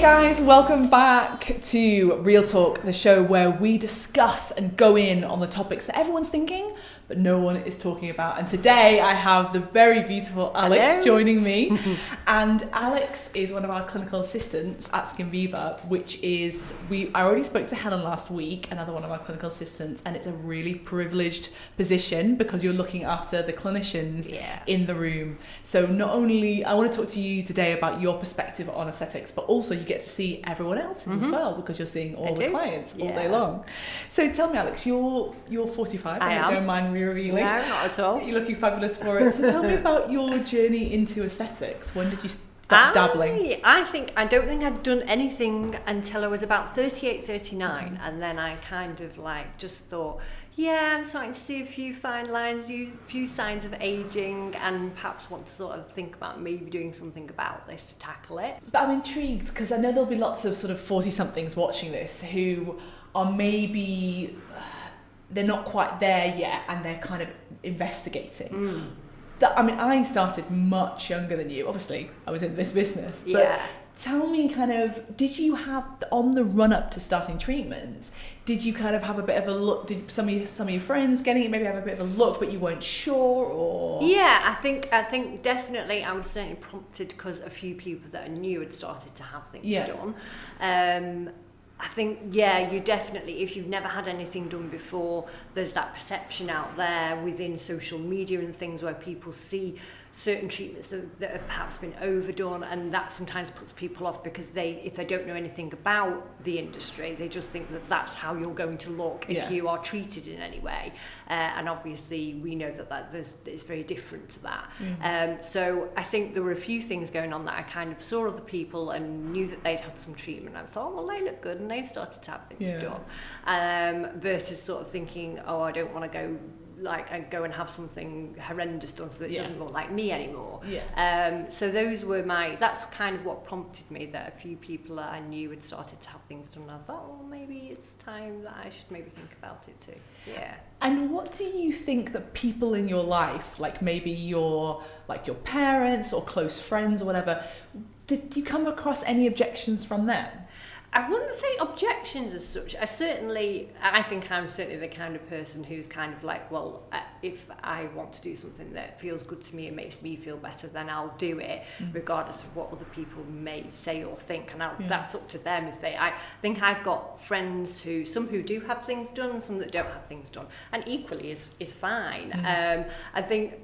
guys, welcome back to Real Talk, the show where we discuss and go in on the topics that everyone's thinking but no one is talking about. And today I have the very beautiful Alex joining me. And Alex is one of our clinical assistants at Skin Viva, which is, I already spoke to Helen last week, another one of our clinical assistants, and it's a really privileged position because you're looking after the clinicians in the room. So not only, I want to talk to you today about your perspective on aesthetics, but also you get to see everyone else's as well, because you're seeing all the clients all day long. So tell me, Alex, you're 45. I don't mind re-revealing. No, not at all. You're looking fabulous for it. So tell me about your journey into aesthetics. When did you start dabbling? I don't think I'd done anything until I was about 38, 39. And then I kind of like just thought, I'm starting to see a few fine lines, a few signs of aging, and perhaps want to sort of think about maybe doing something about this to tackle it. But I'm intrigued because I know there'll be lots of sort of 40-somethings watching this who are maybe, they're not quite there yet and they're kind of investigating. I started much younger than you. Obviously, I was in this business. But tell me kind of, did you have, on the run-up to starting treatments, did you kind of have a bit of a look? Did some of your friends getting it maybe have a bit of a look, but you weren't sure, or? Yeah, I think definitely I was certainly prompted because a few people that I knew had started to have things done. I think, you definitely, if you've never had anything done before, there's that perception out there within social media and things where people see certain treatments that have perhaps been overdone, and that sometimes puts people off because if they don't know anything about the industry, they just think that that's how you're going to look if you are treated in any way. And obviously we know that it's very different to that. So I think there were a few things going on that I kind of saw other people and knew that they'd had some treatment and thought, well, they look good, and they'd started to have things done. Versus sort of thinking, I don't want to go and have something horrendous done so that it doesn't look like me anymore. So that's kind of what prompted me, that a few people that I knew had started to have things done, and I thought, maybe it's time that I should maybe think about it too. And what do you think that people in your life, like maybe your parents or close friends or whatever, did you come across any objections from them? I wouldn't say objections as such. I think I'm certainly the kind of person who's kind of like, if I want to do something that feels good to me and makes me feel better, then I'll do it, regardless of what other people may say or think. And that's up to them. I think I've got friends some who do have things done, and some that don't have things done, and equally is fine. I think,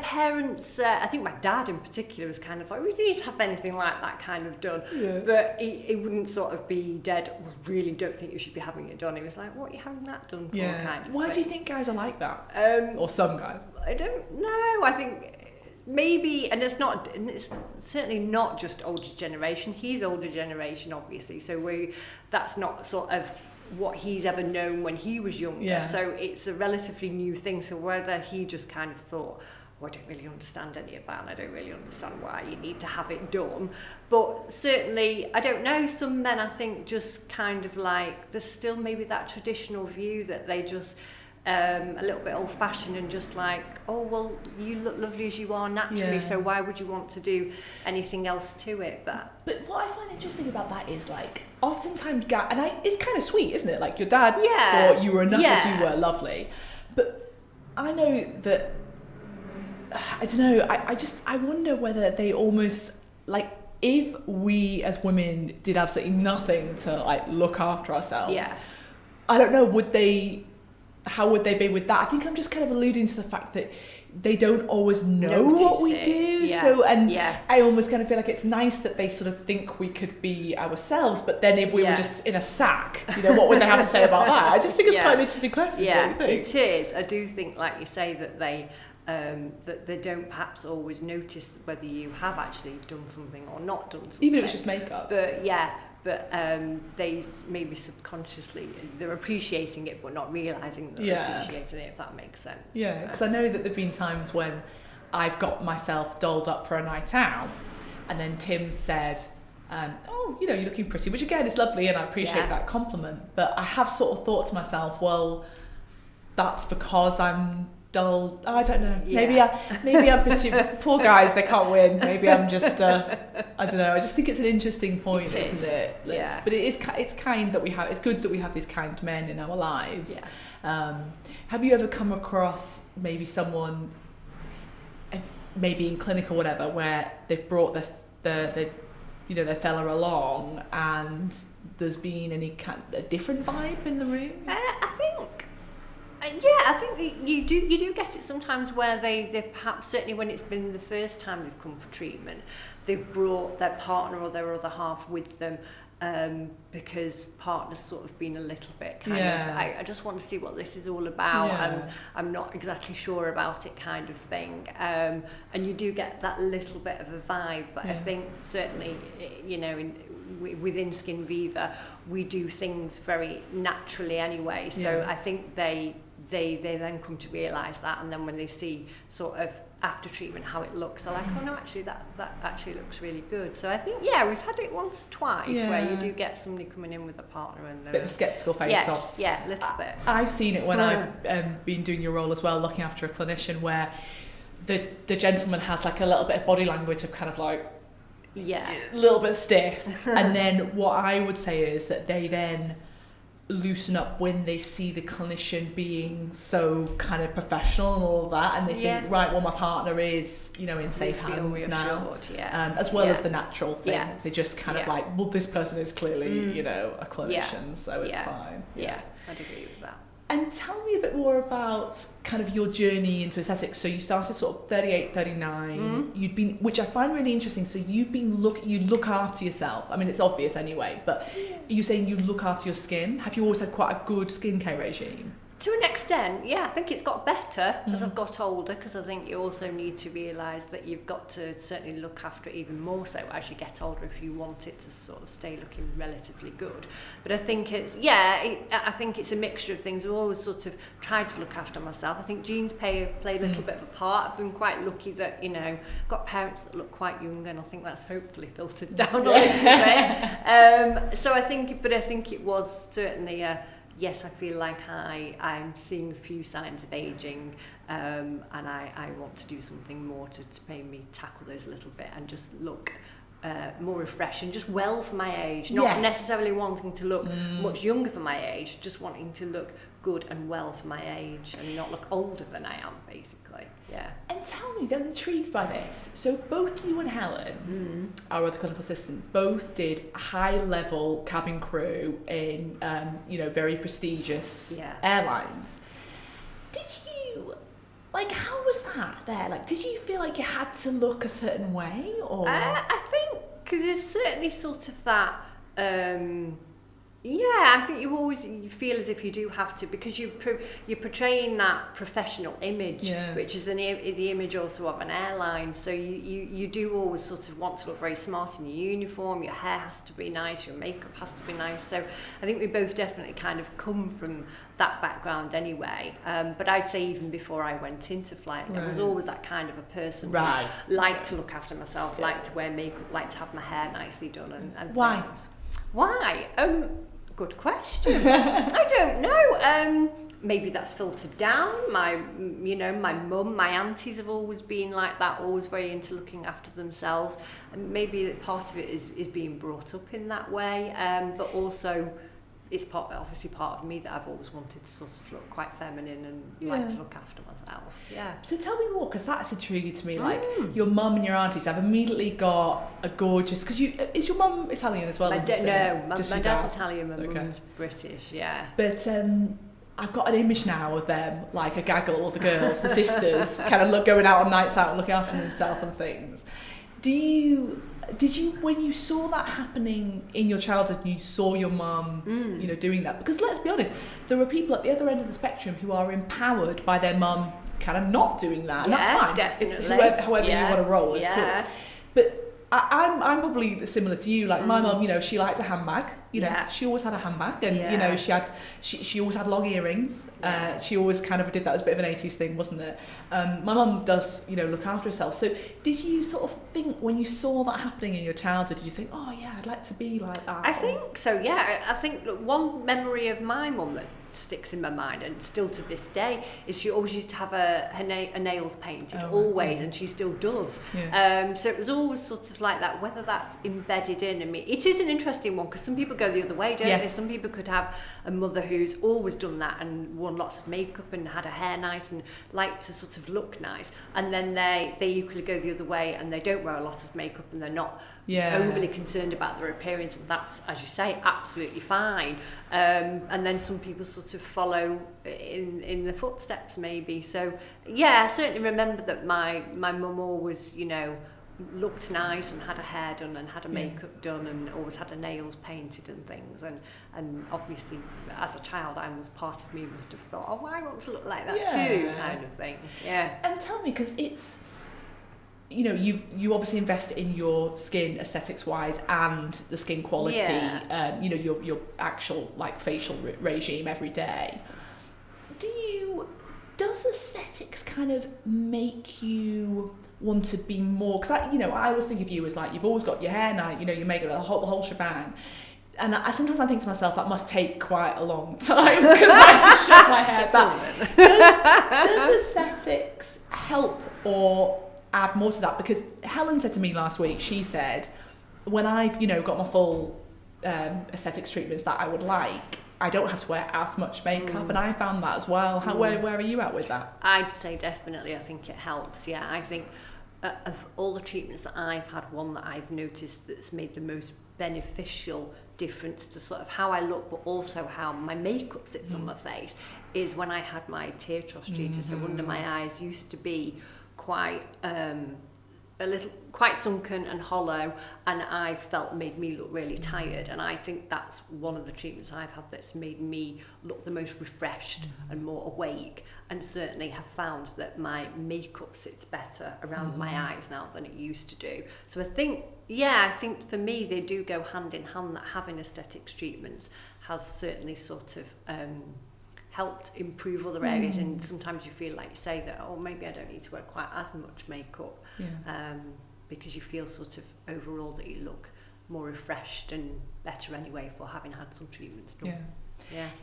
parents. I think my dad in particular was kind of like, we need to have anything like that kind of done, but he wouldn't sort of be dead, really don't think you should be having it done. He was like, what are you having that done for? Kind of Why thing. do you think guys are like that? Or some guys? I don't know. I think maybe, and it's certainly not just older generation. He's older generation, obviously, so that's not sort of what he's ever known when he was younger. So it's a relatively new thing. So whether he just kind of thought, I don't really understand any of that, and I don't really understand why you need to have it done. But certainly, I don't know, some men, I think, just kind of like, there's still maybe that traditional view that they just, a little bit old-fashioned and just like, you look lovely as you are naturally, so why would you want to do anything else to it? But what I find interesting about that is, like, oftentimes, it's kind of sweet, isn't it? Like, your dad thought you were enough as you were lovely. But I know that, I don't know, I wonder whether they almost, like, if we as women did absolutely nothing to, like, look after ourselves, I don't know, how would they be with that? I think I'm just kind of alluding to the fact that they don't always know what we do. I almost kind of feel like it's nice that they sort of think we could be ourselves, but then if we were just in a sack, what would they have to say about that? I just think it's quite an interesting question, don't you think? It is. I do think, like you say, that they don't perhaps always notice whether you have actually done something or not done something. Even if it's just makeup. But they maybe subconsciously, they're appreciating it but not realising that they're appreciating it, if that makes sense. Yeah, because I know that there've been times when I've got myself dolled up for a night out, and then Tim said, you're looking pretty, which again is lovely, and I appreciate that compliment, but I have sort of thought to myself, well, that's because I'm dull. I don't know. Yeah. Maybe I'm pursuing poor guys. They can't win. Maybe I'm just. I don't know. I just think it's an interesting point, isn't it? But it's kind that we have. It's good that we have these kind men in our lives. Yeah. Have you ever come across maybe someone, maybe in clinic or whatever, where they've brought their their fella along, and there's been a different vibe in the room? I think you do get it sometimes where they perhaps, certainly when it's been the first time they've come for treatment, they've brought their partner or their other half with them, because partner's sort of been a little bit kind of, I just want to see what this is all about, and I'm not exactly sure about it kind of thing, and you do get that little bit of a vibe, but I think certainly, within Skin Viva, we do things very naturally anyway, so I think they then come to realise that, and then when they see sort of after treatment how it looks, they're like, oh no, actually that actually looks really good. So I think we've had it once or twice where you do get somebody coming in with a partner and a bit of a sceptical face on. Yeah, a little bit. I've seen it when I've been doing your role as well, looking after a clinician, where the gentleman has like a little bit of body language of kind of like a little bit stiff, and then what I would say is that they then loosen up when they see the clinician being so kind of professional and all of that, and they think, right, well, my partner is in safe hands now, as well as the natural thing. They just kind of like, well, this person is clearly a clinician, so it's fine. I'd agree with that. And tell me a bit more about kind of your journey into aesthetics. So you started sort of 38, 39. You'd been, which I find really interesting. So you look after yourself. I mean, it's obvious anyway, but are you saying you look after your skin? Have you always had quite a good skincare regime? To an extent, I think it's got better as I've got older, because I think you also need to realise that you've got to certainly look after it even more so as you get older if you want it to sort of stay looking relatively good. But I think I think it's a mixture of things. I've always sort of tried to look after myself. I think genes play a little bit of a part. I've been quite lucky that, I've got parents that look quite young, and I think that's hopefully filtered down a little bit. So I think it was certainly yes, I feel like I'm seeing a few signs of ageing, and I want to do something more to make me tackle those a little bit and just look more refreshed and just well for my age. Not necessarily wanting to look much younger for my age, just wanting to look good and well for my age and not look older than I am, basically. Yeah. And tell me, I'm intrigued by this. So both you and Helen, our other clinical assistant, both did high-level cabin crew in, very prestigious airlines. Did you, how was that there? Did you feel like you had to look a certain way, or? I think, because there's certainly sort of that. I think you feel as if you do have to, because you're portraying that professional image, which is the image also of an airline. So you do always sort of want to look very smart in your uniform. Your hair has to be nice. Your makeup has to be nice. So I think we both definitely kind of come from that background anyway. But I'd say even before I went into flying, I was always that kind of a person who liked to look after myself, liked to wear makeup, liked to have my hair nicely done, and why? Things. Why? Good question. I don't know. Maybe that's filtered down. My mum, my aunties have always been like that, always very into looking after themselves. And maybe part of it is being brought up in that way. But also, it's obviously part of me that I've always wanted to sort of look quite feminine and like to look after myself. Yeah. So tell me more, because that's intriguing to me. Your mum and your aunties have immediately got a gorgeous. Because is your mum Italian as well? No, my dad's Italian. My mum's British. Yeah. But I've got an image now of them, like a gaggle of the girls, the sisters, kind of going out on nights out and looking after themselves and things. Did you, when you saw that happening in your childhood, and you saw your mum, doing that? Because let's be honest, there are people at the other end of the spectrum who are empowered by their mum kind of not doing that, and that's fine. Definitely. It's however you want to roll, it's cool. But I'm probably similar to you. Like my mum, she likes a handbag. you know, she always had a handbag, and you know, she always had long earrings. She always kind of did that as a bit of an 80s thing, wasn't it? My mum does, you know, look after herself. So did you sort of think, when you saw that happening in your childhood, did you think, oh yeah, I'd like to be like that? I think so, yeah. I think one memory of my mum that sticks in my mind, and still to this day, is she always used to have her nails painted, always, and she still does. So it was always sort of like that, whether that's embedded in me. It is an interesting one, because some people go the other way, don't they? Some people could have a mother who's always done that and worn lots of makeup and had her hair nice and liked to sort of look nice, and then they equally go the other way and they don't wear a lot of makeup and they're not overly concerned about their appearance, and that's, as you say, absolutely fine. And then some people sort of follow in the footsteps, maybe. So yeah, I certainly remember that my mum always, you know, looked nice and had her hair done and had her makeup done and always had her nails painted and things, and obviously as a child, part of me must have thought, oh, I want to look like that too, kind of thing. And tell me, because it's, you know, you obviously invest in your skin aesthetics wise and the skin quality, you know, your actual like facial regime every day. Does aesthetics kind of make you want to be more? Because I always think of you as like, you've always got your hair now, you know, you make it the whole shebang. And sometimes I think to myself, that must take quite a long time, because I just shave my hair back. Does aesthetics help or add more to that? Because Helen said to me last week, she said, when I've, you know, got my full aesthetics treatments that I would like, I don't have to wear as much makeup, and I found that as well. Where are you at with that? I'd say definitely, I think it helps. Yeah, I think of all the treatments that I've had, one that I've noticed that's made the most beneficial difference to sort of how I look, but also how my makeup sits on my face, is when I had my tear trough treated. So under my eyes used to be quite quite sunken and hollow, and I felt made me look really tired, and I think that's one of the treatments I've had that's made me look the most refreshed and more awake, and certainly have found that my makeup sits better around my eyes now than it used to do. So I think for me they do go hand in hand, that having aesthetics treatments has certainly sort of helped improve other areas, and sometimes you feel like you say that, oh, maybe I don't need to wear quite as much makeup, because you feel sort of overall that you look more refreshed and better anyway for having had some treatments done.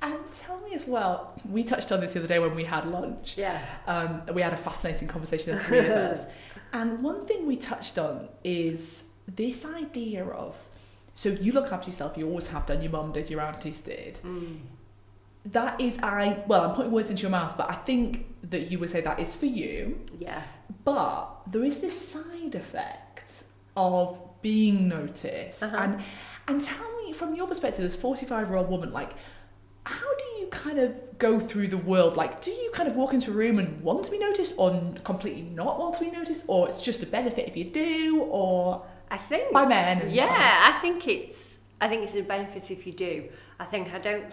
And tell me as well, we touched on this the other day when we had lunch. We had a fascinating conversation, the three of us, and one thing we touched on is this idea of, so you look after yourself, you always have done, your mum did, your aunties did. That is, I'm putting words into your mouth, but I think that you would say that is for you. But there is this side effect of being noticed. And tell me, from your perspective as a 45-year-old woman, like, how do you kind of go through the world? Like, do you kind of walk into a room and want to be noticed, or completely not want to be noticed, or it's just a benefit if you do, or I think by men? I think it's a benefit if you do. I think I don't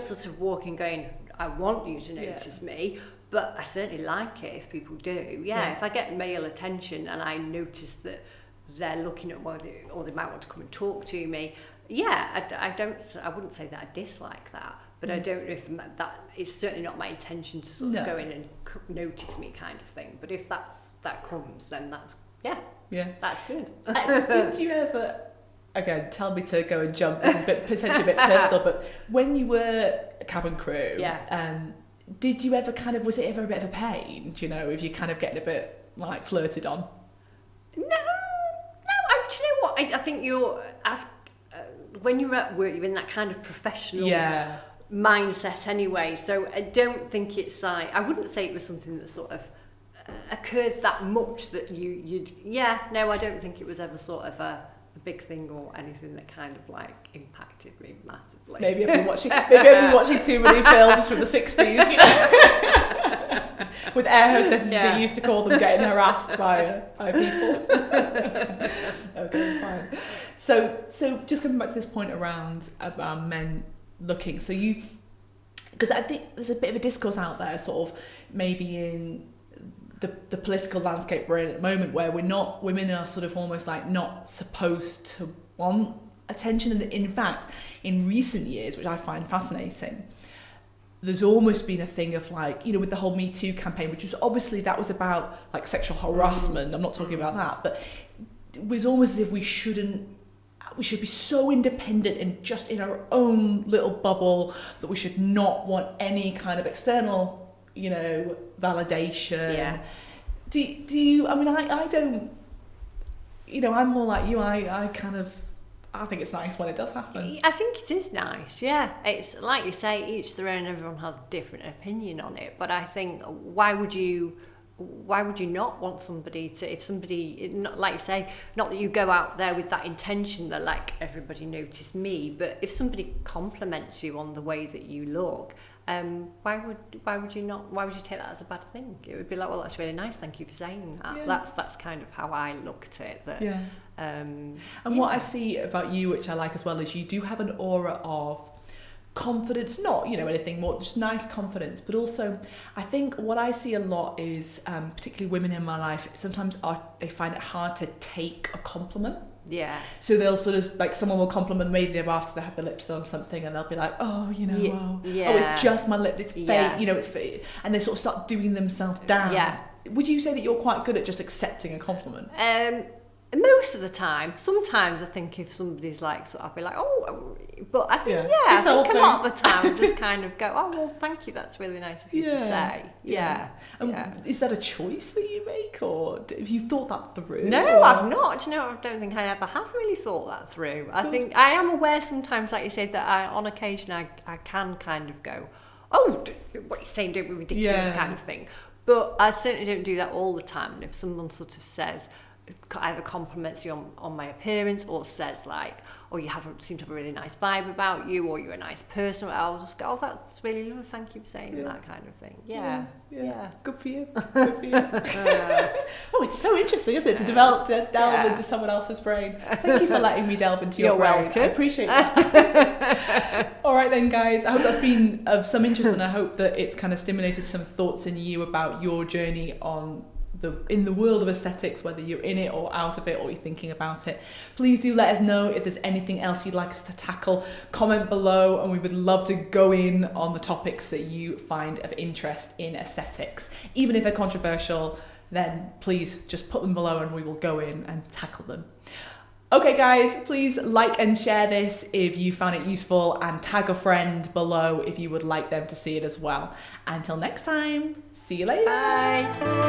sort of walk in going, I want you to notice me, but I certainly like it if people do. If I get male attention and I notice that they're looking at what or they might want to come and talk to me, I wouldn't say that I dislike that, but I don't know if that is certainly not my intention to sort of go in and notice me kind of thing. But if that comes, then that's that's good. Did you ever? Again, tell me to go and jump. This is potentially a bit personal, but when you were cabin crew, did you ever was it ever a bit of a pain? Do you know, if you're kind of getting a bit like flirted on? No. Do you know what? I think you're when you're at work, you're in that kind of professional mindset anyway. So I don't think it's like, I wouldn't say it was something that sort of occurred that much that you'd. I don't think it was ever sort of a big thing or anything that kind of like impacted me massively. Maybe I've been watching too many films from the 60s, you know, with air hostesses that used to call them getting harassed by people. Okay, fine. So just coming back to this point around men looking. So because I think there's a bit of a discourse out there, sort of maybe in the political landscape we're in at the moment, where women are sort of almost like not supposed to want attention. And in fact, in recent years, which I find fascinating, there's almost been a thing of like, you know, with the whole Me Too campaign, which was obviously, that was about like sexual harassment. I'm not talking about that, but it was almost as if we should be so independent and just in our own little bubble that we should not want any kind of external, you know, validation. Yeah. Do you, I mean, I don't, you know, I'm more like you. I think it's nice when it does happen. I think it is nice, yeah. It's like you say, each their own, everyone has a different opinion on it. But I think, why would you not want somebody to, if somebody, like you say, not that you go out there with that intention that like everybody notice me, but if somebody compliments you on the way that you look, why would you take that as a bad thing? It would be like, well, that's really nice, thank you for saying that. Yeah. That's kind of how I look at it. That, yeah. And what I see about you, which I like as well, is you do have an aura of confidence, not, you know, anything more, just nice confidence, but also I think what I see a lot is particularly women in my life sometimes they find it hard to take a compliment. Yeah. So they'll sort of like, someone will compliment maybe them after they had their lips done or something, and they'll be like, oh, you know, oh, it's just my lip, it's fake, you know, it's fake, and they sort of start doing themselves down. Yeah. Would you say that you're quite good at just accepting a compliment? Most of the time. Sometimes I think if somebody's like, so I'll be like, oh, but I think, I think a lot of the time I just kind of go, oh, well, thank you, that's really nice of you to say. Yeah. Is that a choice that you make, or have you thought that through? No, or? I've not. You know, I don't think I ever have really thought that through. I think I am aware sometimes, like you said, that on occasion I can kind of go, oh, what you're saying don't be ridiculous kind of thing. But I certainly don't do that all the time. And if someone sort of says, either compliments you on my appearance, or says like, oh, you seem to have a really nice vibe about you, or you're a nice person, I'll just go, oh, that's really lovely, thank you for saying that kind of thing. Yeah. Good for you. Good for you. Oh, it's so interesting, isn't it, to delve into someone else's brain. Thank you for letting me delve into your brain. Welcome. I appreciate that. All right then, guys, I hope that's been of some interest, and I hope that it's kind of stimulated some thoughts in you about your journey in the world of aesthetics, whether you're in it or out of it, or you're thinking about it. Please do let us know if there's anything else you'd like us to tackle. Comment below, and we would love to go in on the topics that you find of interest in aesthetics. Even if they're controversial, then please just put them below and we will go in and tackle them. Okay guys, please like and share this if you found it useful, and tag a friend below if you would like them to see it as well. Until next time, see you later. Bye.